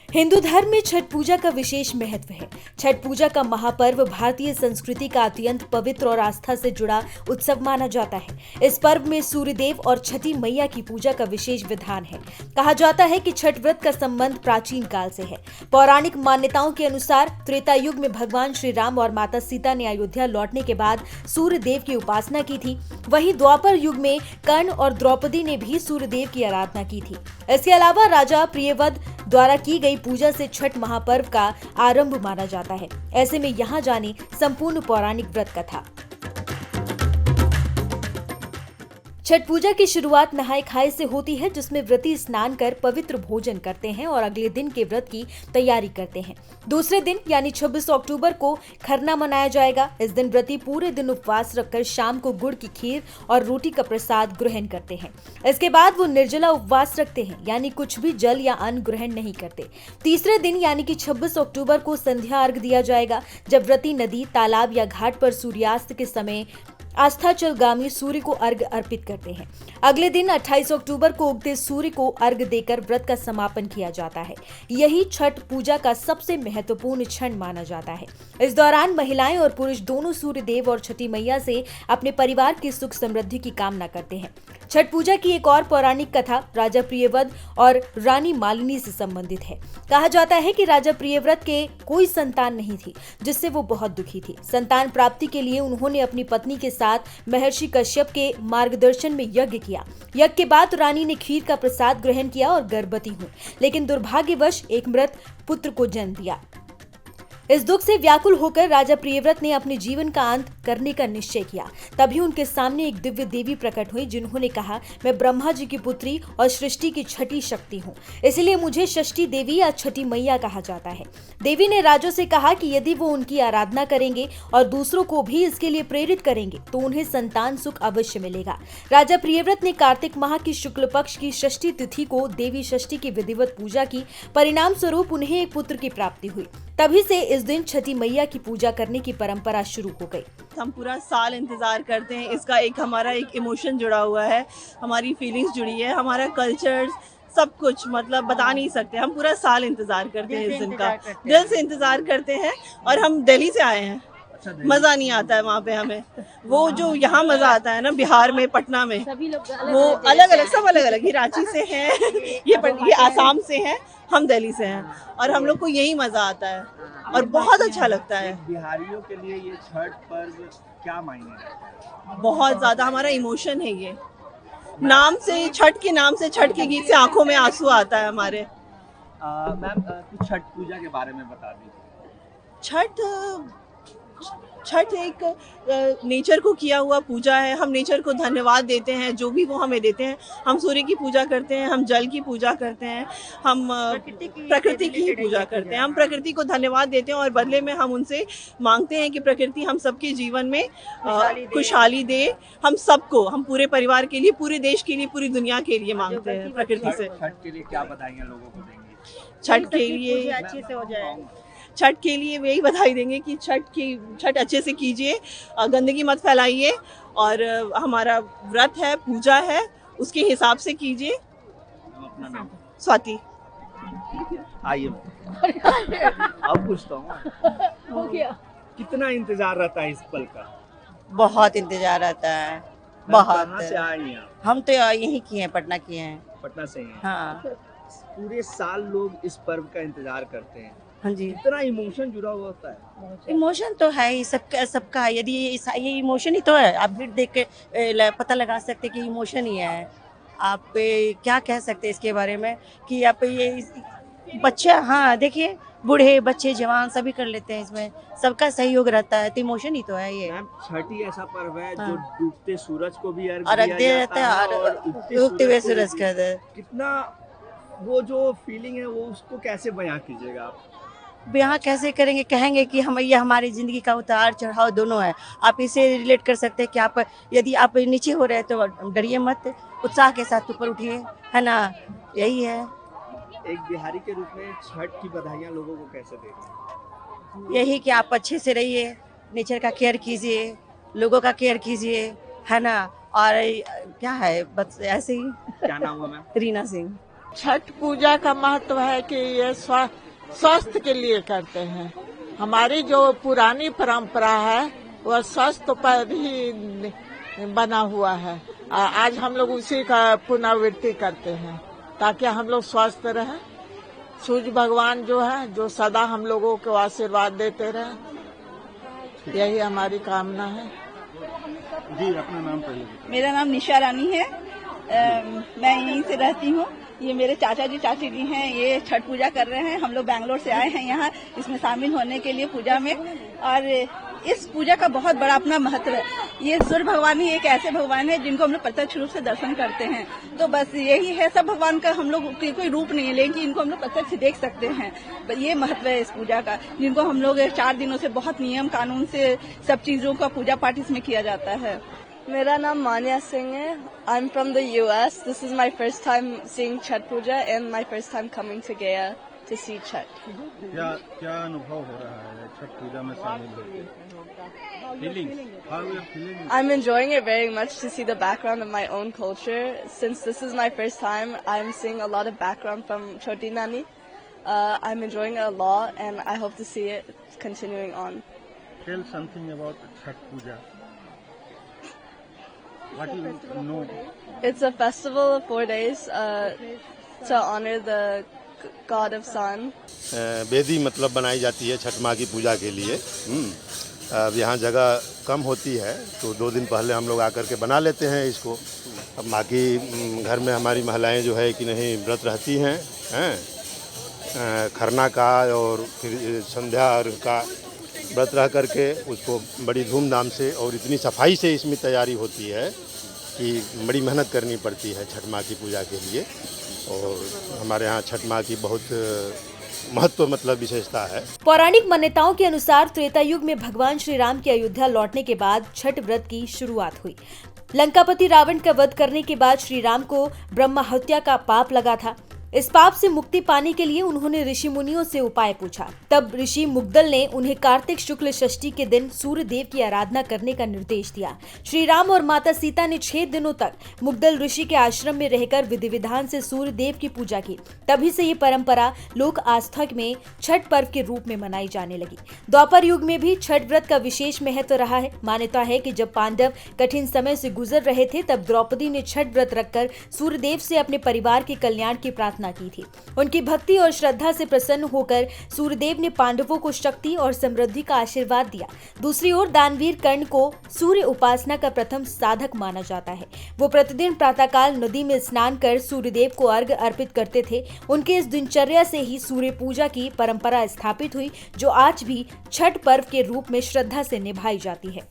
हिंदू धर्म में छठ पूजा का विशेष महत्व है। छठ पूजा का महापर्व भारतीय संस्कृति का अत्यंत पवित्र और आस्था से जुड़ा उत्सव माना जाता है। इस पर्व में सूर्यदेव और छठी मैया की पूजा का विशेष विधान है। कहा जाता है कि छठ व्रत का संबंध प्राचीन काल से है। पौराणिक मान्यताओं के अनुसार त्रेता युग में भगवान श्री राम और माता सीता ने अयोध्या लौटने के बाद सूर्यदेव की उपासना की थी। वहीं द्वापर युग में कर्ण और द्रौपदी ने भी सूर्यदेव की आराधना की थी। इसके अलावा राजा प्रियव्रत द्वारा की गई पूजा से छठ महापर्व का आरंभ माना जाता है। ऐसे में यहाँ जाने संपूर्ण पौराणिक व्रत कथा। छठ पूजा की शुरुआत नहाय खाए से होती है, जिसमें व्रती स्नान कर पवित्र भोजन करते हैं और अगले दिन के व्रत की तैयारी करते हैं। दूसरे दिन यानी 26 अक्टूबर को खरना मनाया जाएगा। इस दिन व्रती पूरे दिन उपवास रखकर शाम को गुड़ की खीर और रोटी का प्रसाद ग्रहण करते हैं। इसके बाद वो निर्जला उपवास रखते हैं, यानी कुछ भी जल या अन्न ग्रहण नहीं करते। तीसरे दिन यानी कि 26 अक्टूबर को संध्या अर्घ दिया जाएगा, जब व्रती नदी, तालाब या घाट पर सूर्यास्त के समय आस्थाचलगामी सूर्य को अर्घ अर्पित करते हैं। अगले दिन 28 अक्टूबर को उगते सूर्य को अर्घ देकर व्रत का समापन किया जाता है। यही छठ पूजा का सबसे महत्वपूर्ण क्षण माना जाता है। इस दौरान महिलाएं और पुरुष दोनों सूर्यदेव और छठी मैया से अपने परिवार की सुख समृद्धि की कामना करते हैं। छठ पूजा की एक और पौराणिक कथा राजा प्रियव्रत और रानी मालिनी से संबंधित है। कहा जाता है कि राजा प्रियव्रत के कोई संतान नहीं थी, जिससे वो बहुत दुखी थी। संतान प्राप्ति के लिए उन्होंने अपनी पत्नी के साथ महर्षि कश्यप के मार्गदर्शन में यज्ञ किया। यज्ञ के बाद रानी ने खीर का प्रसाद ग्रहण किया और गर्भवती हुई, लेकिन दुर्भाग्यवश एक मृत पुत्र को जन्म दिया। इस दुख से व्याकुल होकर राजा प्रियव्रत ने अपने जीवन का अंत करने का निश्चय किया। तभी उनके सामने एक दिव्य देवी प्रकट हुई, जिन्होंने कहा, मैं ब्रह्मा जी की पुत्री और सृष्टि की छठी शक्ति हूँ, इसलिए मुझे षष्ठी देवी या छठी मैया कहा जाता है। देवी ने राजों से कहा कि यदि वो उनकी आराधना करेंगे और दूसरों को भी इसके लिए प्रेरित करेंगे तो उन्हें संतान सुख अवश्य मिलेगा। राजा प्रियव्रत ने कार्तिक माह की शुक्ल पक्ष की षष्ठी तिथि को देवी षष्ठी की विधिवत पूजा की। परिणाम स्वरूप उन्हें एक पुत्र की प्राप्ति हुई। तभी से इस दिन छठी मैया की पूजा करने की परंपरा शुरू हो गई। हम पूरा साल इंतजार करते हैं। इसका हमारा एक इमोशन जुड़ा हुआ है, हमारी फीलिंग्स जुड़ी है, हमारा कल्चर सब कुछ, मतलब बता नहीं सकते। हम पूरा साल इंतजार करते हैं इस दिन का, दिल से इंतजार करते हैं। और हम दिल्ली से आए हैं। मज़ा नहीं आता है वहाँ पे हमें, वो जो यहाँ मज़ा आता है ना बिहार में, पटना में, वो अलग अलग, सब अलग अलग। ये रांची से हैं, ये आसाम से हैं, हम दिल्ली से हैं, और हम लोग को यही मज़ा आता है और बहुत अच्छा लगता है। बिहारियों के लिए ये छठ पर्व क्या मायने है? बहुत ज़्यादा हमारा इमोशन है ये। नाम से, छठ के नाम से, छठ के गीत से आंखों में आंसू आता है हमारे। मैम कुछ छठ पूजा के बारे में बता दीजिए। छठ एक नेचर को किया हुआ पूजा है। हम नेचर को धन्यवाद देते हैं जो भी वो हमें देते हैं। हम सूर्य की पूजा करते हैं, हम जल की पूजा करते हैं, हम प्रकृति की पूजा करते हैं। हम प्रकृति को धन्यवाद देते हैं और बदले में हम उनसे मांगते हैं कि प्रकृति हम सबके जीवन में खुशहाली दे। हम सबको, हम पूरे परिवार के लिए, पूरे देश के लिए, पूरी दुनिया के लिए मांगते हैं प्रकृति से। छठ के लिए क्या बधाइयाँ लोगों को देंगे? छठ के लिए अच्छे से हो जाए। छठ के लिए यही बधाई देंगे कि छठ अच्छे से कीजिए, गंदगी मत फैलाइए, और हमारा व्रत है, पूजा है, उसके हिसाब से कीजिए। अपना नाम? स्वाति। आइए अब पूछता हूँ, कितना इंतजार रहता है इस पल का? बहुत इंतजार रहता है, बहुत। कहाँ से आए हैं आप? हम तो यहीं किए हैं, पटना किए हैं। पटना से हैं। हाँ पूरे साल लोग इस पर्व का इंतजार करते हैं। हाँ जी। इतना इमोशन जुड़ा हुआ होता है। इमोशन तो है ही, सबका है। यदि ये इमोशन ही तो है, आप भीड़ देख के पता लगा सकते कि इमोशन ही है। आप क्या कह सकते हैं इसके बारे में कि आप ये बच्चा, हाँ देखिए, बूढ़े बच्चे जवान सभी कर लेते हैं, इसमें सबका सहयोग रहता है, तो इमोशन ही तो है ये। छठ ही ऐसा पर्व है हाँ। जो डूबते सूरज को भी अर्घ और दिया रहता है और उगते हुए सूरज का। कितना वो जो फीलिंग है वो उसको कैसे बयां कीजिएगा आप? यहाँ कैसे करेंगे, कहेंगे कि हम, ये हमारी ज़िंदगी का उतार चढ़ाव दोनों है। आप इसे रिलेट कर सकते हैं कि आप, यदि आप नीचे हो रहे तो डरिए मत, उत्साह के साथ ऊपर उठिए, है ना, यही है। एक बिहारी के रूप में छठ की बधाइयाँ लोगों को कैसे दे रहे हैं? यही कि आप अच्छे से रहिए, नेचर का केयर कीजिए, लोगों का केयर कीजिए, है ना, और क्या है, बस ऐसे ही। क्या नाम हुआ मैम? रीना सिंह। छठ पूजा का महत्व है कि ये स्वास्थ्य के लिए करते हैं। हमारी जो पुरानी परंपरा है वह स्वास्थ्य पर ही बना हुआ है। आज हम लोग उसी का पुनरावृत्ति करते हैं ताकि हम लोग स्वस्थ रहें। सूर्य भगवान जो है जो सदा हम लोगों को आशीर्वाद देते रहे, यही हमारी कामना है। जी, अपना नाम पहले। मेरा नाम निशा रानी है। मैं यहीं से रहती हूँ। ये मेरे चाचा जी चाची जी हैं, ये छठ पूजा कर रहे हैं। हम लोग बैंगलोर से आए हैं यहाँ इसमें शामिल होने के लिए पूजा में, और इस पूजा का बहुत बड़ा अपना महत्व है। ये सूर्य भगवान ही एक ऐसे भगवान है जिनको हम लोग प्रत्यक्ष रूप से दर्शन करते हैं। तो बस यही है, सब भगवान का हम लोग कोई रूप नहीं है, लेकिन इनको हम लोग प्रत्यक्ष देख सकते हैं। ये महत्व है इस पूजा का, जिनको हम लोग 4 दिनों से बहुत नियम कानून से सब चीजों का पूजा पाठ इसमें किया जाता है। मेरा नाम मान्या सिंह है। I am from the US. This is my first time seeing Chhath Puja and my first time coming to Gaya to see Chhath. क्या अनुभव हो रहा है छठ पूजा में शामिल होकर? Feelings, how you are feeling? I'm enjoying it very much to see the background of my own culture. Since this is my first time, I'm seeing a lot of background from Choti Nani. I'm enjoying it a lot and I hope to see it continuing on. Tell something about Chhat Puja. What do you know? It's a festival of 4 days to honor the God of Sun. Bedi मतलब बनाई जाती है छठ माँ की पूजा के लिए। अब यहाँ जगह कम होती है तो 2 दिन पहले हम लोग आकर के बना लेते हैं इसको। अब माँ की घर में हमारी महिलाएं जो है कि नहीं व्रत रहती हैं, खरना का और फिर संध्या का व्रत रह करके उसको बड़ी धूमधाम से और इतनी सफाई से इसमें तैयारी होती है कि बड़ी मेहनत करनी पड़ती है छठ माँ की पूजा के लिए। और हमारे यहाँ छठ माँ की बहुत महत्व मतलब विशेषता है। पौराणिक मान्यताओं के अनुसार त्रेता युग में भगवान श्री राम के अयोध्या लौटने के बाद छठ व्रत की शुरुआत हुई। लंकापति रावण का वध करने के बाद श्री राम को ब्रह्म हत्या का पाप लगा था। इस पाप से मुक्ति पाने के लिए उन्होंने ऋषि मुनियों से उपाय पूछा। तब ऋषि मुग्दल ने उन्हें कार्तिक शुक्ल षष्ठी के दिन सूर्य देव की आराधना करने का निर्देश दिया। श्री राम और माता सीता ने 6 दिनों तक मुग्दल ऋषि के आश्रम में रहकर विधि विधान से सूर्य देव की पूजा की। तभी से ये परंपरा लोक आस्था में छठ पर्व के रूप में मनाई जाने लगी। द्वापर युग में भी छठ व्रत का विशेष महत्व रहा है। मान्यता है कि जब पांडव कठिन समय से गुजर रहे थे तब द्रौपदी ने छठ व्रत रखकर सूर्य देव से अपने परिवार के कल्याण की प्रार्थना की थी। उनकी भक्ति और श्रद्धा से प्रसन्न होकर सूर्यदेव ने पांडवों को शक्ति और समृद्धि का आशीर्वाद दिया। दूसरी ओर दानवीर कर्ण को सूर्य उपासना का प्रथम साधक माना जाता है। वो प्रतिदिन प्रातःकाल नदी में स्नान कर सूर्यदेव को अर्घ्य अर्पित करते थे। उनके इस दिनचर्या से ही सूर्य पूजा की परंपरा स्थापित हुई, जो आज भी छठ पर्व के रूप में श्रद्धा से निभाई जाती है।